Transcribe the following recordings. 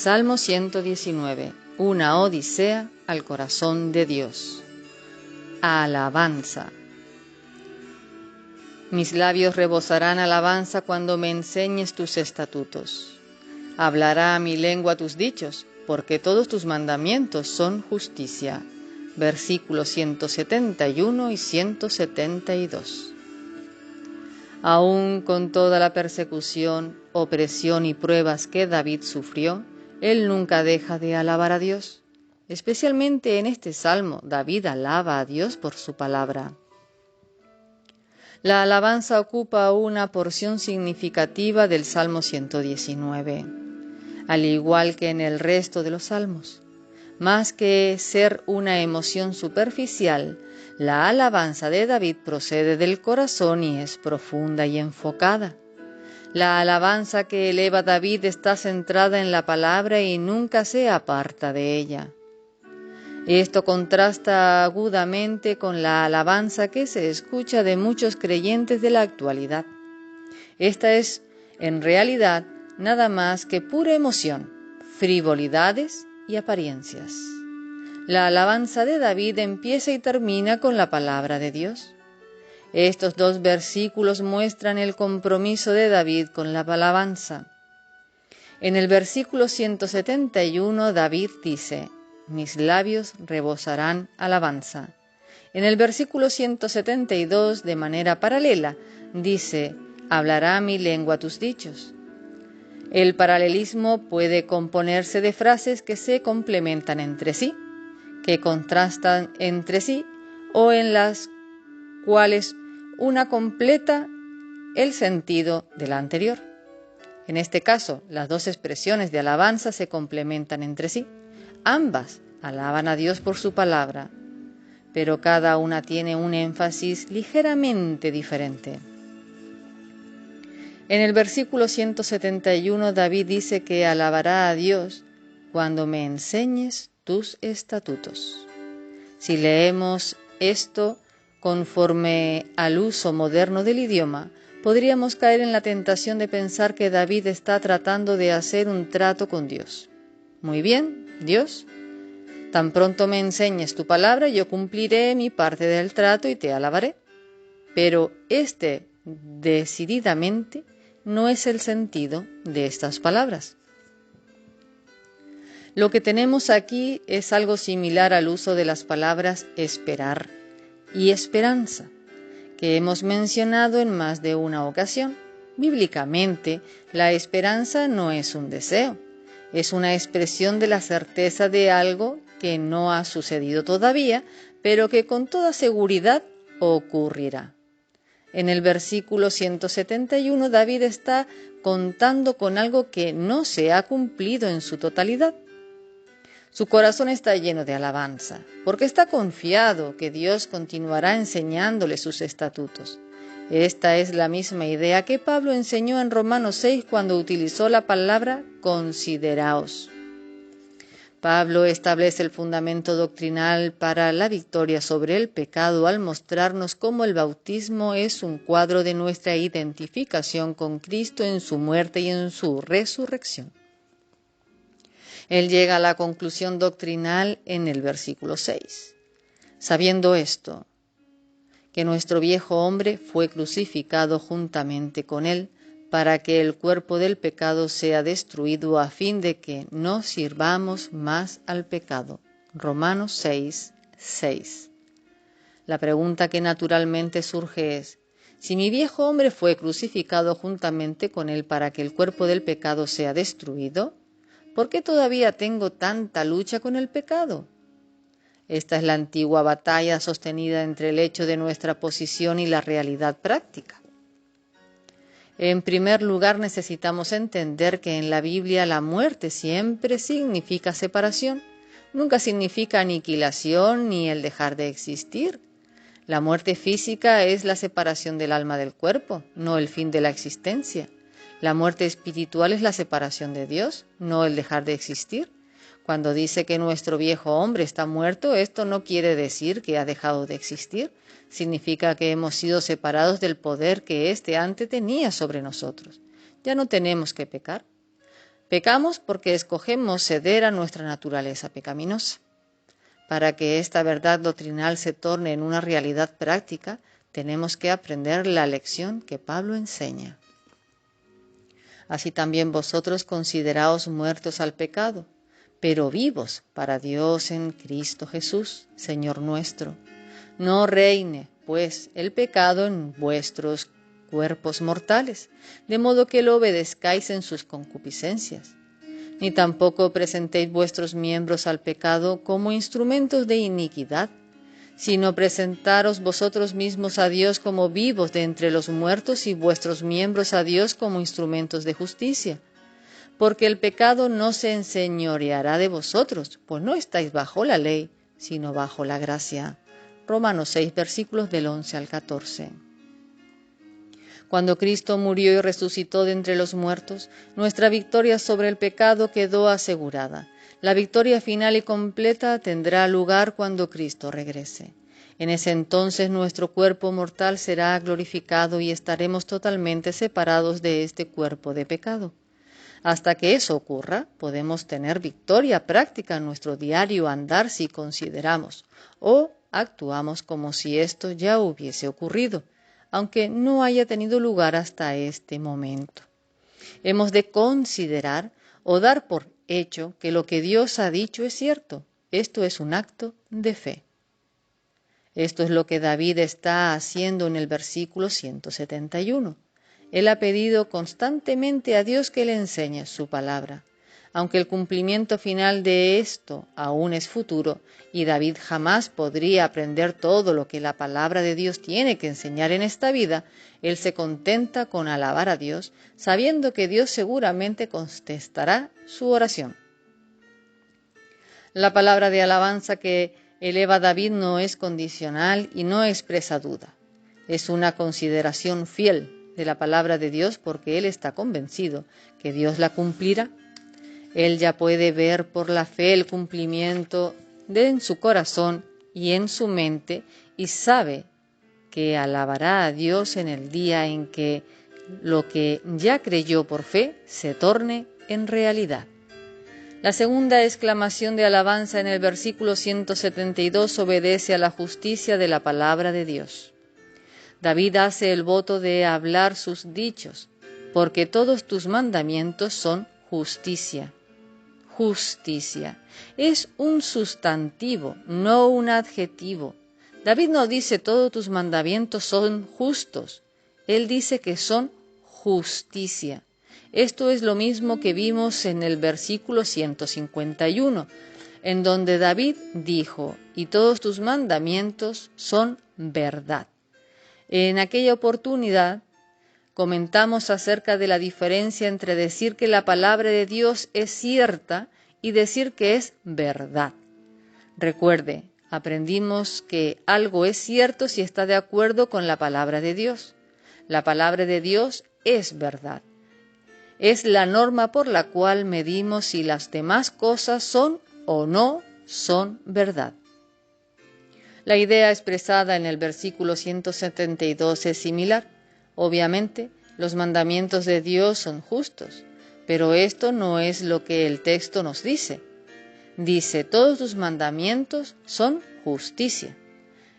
Salmo 119. Una odisea al corazón de Dios. Alabanza. Mis labios rebosarán alabanza cuando me enseñes tus estatutos. Hablará mi lengua tus dichos, porque todos tus mandamientos son justicia. Versículos 171 y 172. Aún con toda la persecución, opresión y pruebas que David sufrió, él nunca deja de alabar a Dios. Especialmente en este salmo, David alaba a Dios por su palabra. La alabanza ocupa una porción significativa del Salmo 119, al igual que en el resto de los salmos. Más que ser una emoción superficial, la alabanza de David procede del corazón y es profunda y enfocada. La alabanza que eleva David está centrada en la palabra y nunca se aparta de ella. Esto contrasta agudamente con la alabanza que se escucha de muchos creyentes de la actualidad. Esta es, en realidad, nada más que pura emoción, frivolidades y apariencias. La alabanza de David empieza y termina con la palabra de Dios. Estos dos versículos muestran el compromiso de David con la alabanza. En el versículo 171, David dice: mis labios rebosarán alabanza. En el versículo 172, de manera paralela, dice: hablará mi lengua tus dichos. El paralelismo puede componerse de frases que se complementan entre sí, que contrastan entre sí, o en las cuales una completa el sentido de la anterior. En este caso, las dos expresiones de alabanza se complementan entre sí. Ambas alaban a Dios por su palabra, pero cada una tiene un énfasis ligeramente diferente. En el versículo 171, David dice que alabará a Dios cuando me enseñes tus estatutos. Si leemos esto conforme al uso moderno del idioma, podríamos caer en la tentación de pensar que David está tratando de hacer un trato con Dios. Muy bien, Dios, tan pronto me enseñes tu palabra, yo cumpliré mi parte del trato y te alabaré. Pero decididamente, no es el sentido de estas palabras. Lo que tenemos aquí es algo similar al uso de las palabras esperar y esperanza, que hemos mencionado en más de una ocasión. Bíblicamente, la esperanza no es un deseo, es una expresión de la certeza de algo que no ha sucedido todavía, pero que con toda seguridad ocurrirá. En el versículo 171, David está contando con algo que no se ha cumplido en su totalidad. Su corazón está lleno de alabanza, porque está confiado que Dios continuará enseñándole sus estatutos. Esta es la misma idea que Pablo enseñó en Romanos 6 cuando utilizó la palabra consideraos. Pablo establece el fundamento doctrinal para la victoria sobre el pecado al mostrarnos cómo el bautismo es un cuadro de nuestra identificación con Cristo en su muerte y en su resurrección. Él llega a la conclusión doctrinal en el versículo 6. Sabiendo esto, que nuestro viejo hombre fue crucificado juntamente con él, para que el cuerpo del pecado sea destruido a fin de que no sirvamos más al pecado. Romanos 6, 6. La pregunta que naturalmente surge es: si mi viejo hombre fue crucificado juntamente con él para que el cuerpo del pecado sea destruido, ¿por qué todavía tengo tanta lucha con el pecado? Esta es la antigua batalla sostenida entre el hecho de nuestra posición y la realidad práctica. En primer lugar, necesitamos entender que en la Biblia la muerte siempre significa separación, nunca significa aniquilación ni el dejar de existir. La muerte física es la separación del alma del cuerpo, no el fin de la existencia. La muerte espiritual es la separación de Dios, no el dejar de existir. Cuando dice que nuestro viejo hombre está muerto, esto no quiere decir que ha dejado de existir. Significa que hemos sido separados del poder que éste antes tenía sobre nosotros. Ya no tenemos que pecar. Pecamos porque escogemos ceder a nuestra naturaleza pecaminosa. Para que esta verdad doctrinal se torne en una realidad práctica, tenemos que aprender la lección que Pablo enseña. Así también vosotros consideraos muertos al pecado, pero vivos para Dios en Cristo Jesús, Señor nuestro. No reine, pues, el pecado en vuestros cuerpos mortales, de modo que lo obedezcáis en sus concupiscencias. Ni tampoco presentéis vuestros miembros al pecado como instrumentos de iniquidad, sino presentaros vosotros mismos a Dios como vivos de entre los muertos y vuestros miembros a Dios como instrumentos de justicia. Porque el pecado no se enseñoreará de vosotros, pues no estáis bajo la ley, sino bajo la gracia. Romanos 6, versículos del 11 al 14. Cuando Cristo murió y resucitó de entre los muertos, nuestra victoria sobre el pecado quedó asegurada. La victoria final y completa tendrá lugar cuando Cristo regrese. En ese entonces nuestro cuerpo mortal será glorificado y estaremos totalmente separados de este cuerpo de pecado. Hasta que eso ocurra, podemos tener victoria práctica en nuestro diario andar si consideramos o actuamos como si esto ya hubiese ocurrido, aunque no haya tenido lugar hasta este momento. Hemos de considerar o dar por hecho que lo que Dios ha dicho es cierto. Esto es un acto de fe. Esto es lo que David está haciendo en el versículo 171. Él ha pedido constantemente a Dios que le enseñe su palabra. Aunque el cumplimiento final de esto aún es futuro, y David jamás podría aprender todo lo que la palabra de Dios tiene que enseñar en esta vida, él se contenta con alabar a Dios, sabiendo que Dios seguramente contestará su oración. La palabra de alabanza que eleva David no es condicional y no expresa duda. Es una consideración fiel de la palabra de Dios porque él está convencido que Dios la cumplirá. Él ya puede ver por la fe el cumplimiento en su corazón y en su mente y sabe que alabará a Dios en el día en que lo que ya creyó por fe se torne en realidad. La segunda exclamación de alabanza en el versículo 172 obedece a la justicia de la palabra de Dios. David hace el voto de hablar sus dichos, porque todos tus mandamientos son justicia. Justicia. Es un sustantivo, no un adjetivo. David no dice todos tus mandamientos son justos. Él dice que son justicia. Esto es lo mismo que vimos en el versículo 151, en donde David dijo, y todos tus mandamientos son verdad. En aquella oportunidad comentamos acerca de la diferencia entre decir que la palabra de Dios es cierta y decir que es verdad. Recuerde, aprendimos que algo es cierto si está de acuerdo con la palabra de Dios. La palabra de Dios es verdad. Es la norma por la cual medimos si las demás cosas son o no son verdad. La idea expresada en el versículo 172 es similar. Obviamente, los mandamientos de Dios son justos, pero esto no es lo que el texto nos dice. Dice, todos tus mandamientos son justicia.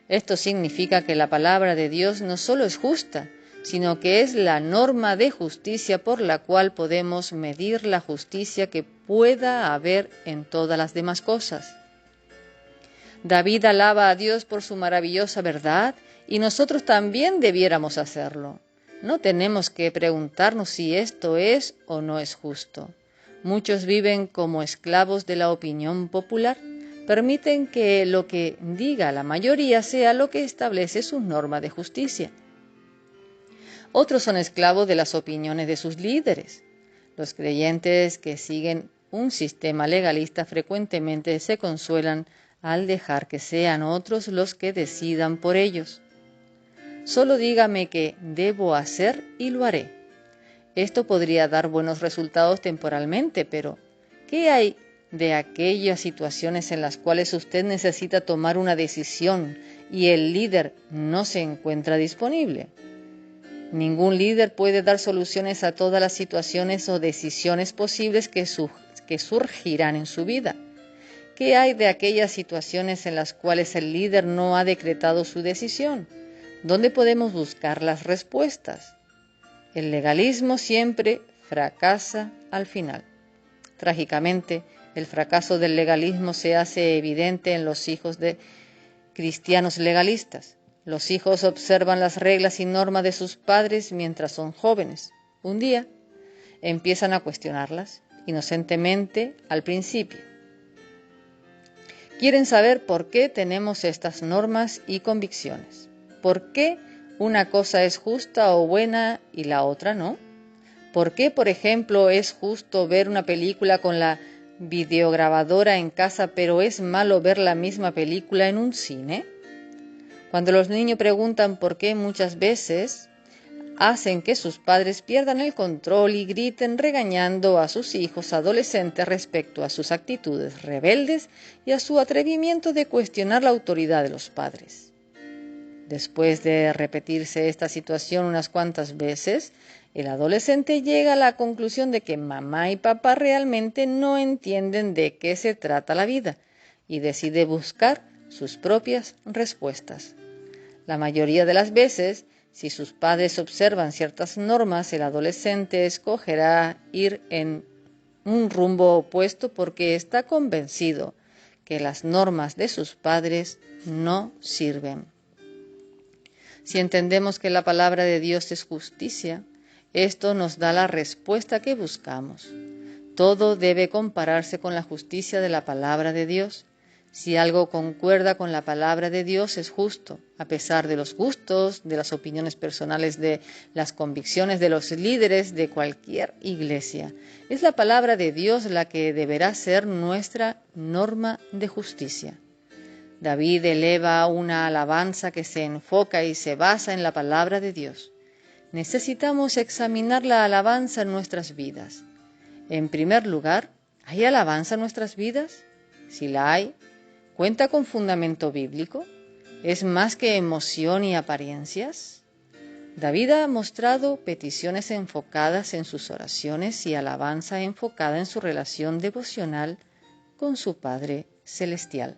Esto significa que la palabra de Dios no solo es justa, sino que es la norma de justicia por la cual podemos medir la justicia que pueda haber en todas las demás cosas. David alaba a Dios por su maravillosa verdad y nosotros también debiéramos hacerlo. No tenemos que preguntarnos si esto es o no es justo. Muchos viven como esclavos de la opinión popular. Permiten que lo que diga la mayoría sea lo que establece su norma de justicia. Otros son esclavos de las opiniones de sus líderes. Los creyentes que siguen un sistema legalista frecuentemente se consuelan al dejar que sean otros los que decidan por ellos. Solo dígame qué debo hacer y lo haré. Esto podría dar buenos resultados temporalmente, pero ¿qué hay de aquellas situaciones en las cuales usted necesita tomar una decisión y el líder no se encuentra disponible? Ningún líder puede dar soluciones a todas las situaciones o decisiones posibles que surgirán en su vida. ¿Qué hay de aquellas situaciones en las cuales el líder no ha decretado su decisión? ¿Dónde podemos buscar las respuestas? El legalismo siempre fracasa al final. Trágicamente, el fracaso del legalismo se hace evidente en los hijos de cristianos legalistas. Los hijos observan las reglas y normas de sus padres mientras son jóvenes. Un día, empiezan a cuestionarlas, inocentemente al principio. Quieren saber por qué tenemos estas normas y convicciones. ¿Por qué una cosa es justa o buena y la otra no? ¿Por qué, por ejemplo, es justo ver una película con la videograbadora en casa, pero es malo ver la misma película en un cine? Cuando los niños preguntan por qué, muchas veces hacen que sus padres pierdan el control y griten regañando a sus hijos adolescentes respecto a sus actitudes rebeldes y a su atrevimiento de cuestionar la autoridad de los padres. Después de repetirse esta situación unas cuantas veces, el adolescente llega a la conclusión de que mamá y papá realmente no entienden de qué se trata la vida y decide buscar sus propias respuestas. La mayoría de las veces, si sus padres observan ciertas normas, el adolescente escogerá ir en un rumbo opuesto porque está convencido que las normas de sus padres no sirven. Si entendemos que la palabra de Dios es justicia, esto nos da la respuesta que buscamos. Todo debe compararse con la justicia de la palabra de Dios. Si algo concuerda con la palabra de Dios es justo, a pesar de los gustos, de las opiniones personales, de las convicciones de los líderes de cualquier iglesia. Es la palabra de Dios la que deberá ser nuestra norma de justicia. David eleva una alabanza que se enfoca y se basa en la palabra de Dios. Necesitamos examinar la alabanza en nuestras vidas. En primer lugar, ¿hay alabanza en nuestras vidas? Si la hay, ¿cuenta con fundamento bíblico? ¿Es más que emoción y apariencias? David ha mostrado peticiones enfocadas en sus oraciones y alabanza enfocada en su relación devocional con su Padre Celestial.